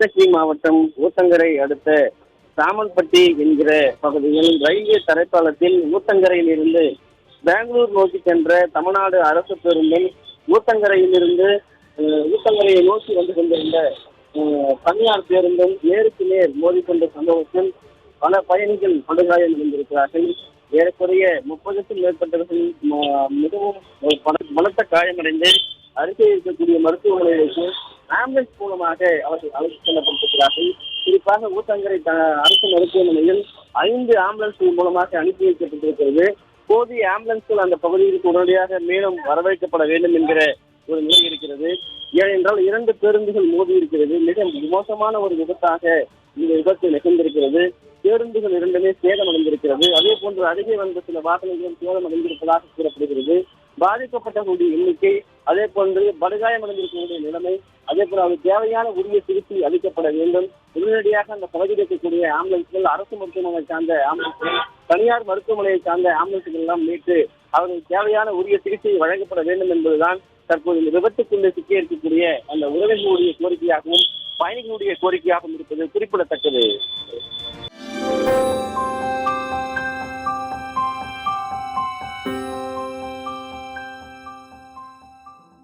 கிருஷ்ணகிரி மாவட்டம் ஊத்தங்கரை அடுத்த சாமல்பட்டி என்கிற பகுதியில் ரயில்வே தரைப்பாலத்தில் ஊத்தங்கரையில் இருந்து பெங்களூர் நோக்கி சென்ற தமிழ்நாடு அரசு பேருந்தில் ஊத்தங்கரையிலிருந்து ஊத்தங்கரையை நோக்கி வந்து கொண்டிருந்த தனியார் பேருந்தும் நேருக்கு நேர் மோதிக்கொண்ட சம்பவத்தில் பல பயணிகள் படுகாயம் அடைந்திருக்கிறார்கள். ஏறக்குறைய 30க்கும் மேற்பட்டவர்கள் மிகவும் பலத்த காயமடைந்து அருகே இருக்கக்கூடிய மருத்துவமனைகளுக்கு ஆம்புலன்ஸ் மூலமாக அவர்கள் அழைத்து செல்லப்பட்டிருக்கிறார்கள். குறிப்பாக ஊத்தங்கரை அரசு மருத்துவமனையில் 5 ஆம்புலன்ஸ்கள் மூலமாக அனுப்பி வைக்கப்பட்டிருக்கிறது. போதிய ஆம்புலன்ஸ்கள் அந்த பகுதிக்கு உடனடியாக மேலும் வரவேற்கப்பட வேண்டும் என்கிற ஒரு நிலை இருக்கிறது. ஏனென்றால் 2 பேருந்துகள் மோதி இருக்கிறது. மிக மோசமான ஒரு விபத்தாக இந்த விபத்து நிகழ்ந்திருக்கிறது. பேருந்துகள் 2மே சேதமடைந்திருக்கிறது. அதே போன்று அருகே வந்த சில வாகனங்களும் சேதமடைந்திருப்பதாக கூறப்படுகிறது. பாதிக்கப்பட்டவர்களுடைய எண்ணிக்கை, அதே போன்று படுகாயமடைந்திருக்கக்கூடிய நிலைமை, அதே போல அது தேவையான உரிய சிகிச்சை அளிக்கப்பட வேண்டும். உடனடியாக அந்த பகுதியில் இருக்கக்கூடிய ஆம்புலன்ஸ்கள், அரசு மருத்துவமனை சார்ந்த ஆம்புலன்ஸ்கள், தனியார் மருத்துவமனையை சார்ந்த ஆம்புலன்ஸ்கள் எல்லாம் மீட்டு அவர்களுக்கு தேவையான உரிய சிகிச்சை வழங்கப்பட வேண்டும் என்பதுதான் தற்போது இந்த விபத்துக்குள்ளே சிக்கி இருக்கக்கூடிய அந்த உறவினர்களுடைய கோரிக்கையாகவும் பயணிகளுடைய கோரிக்கையாகவும் இருப்பது குறிப்பிடத்தக்கது.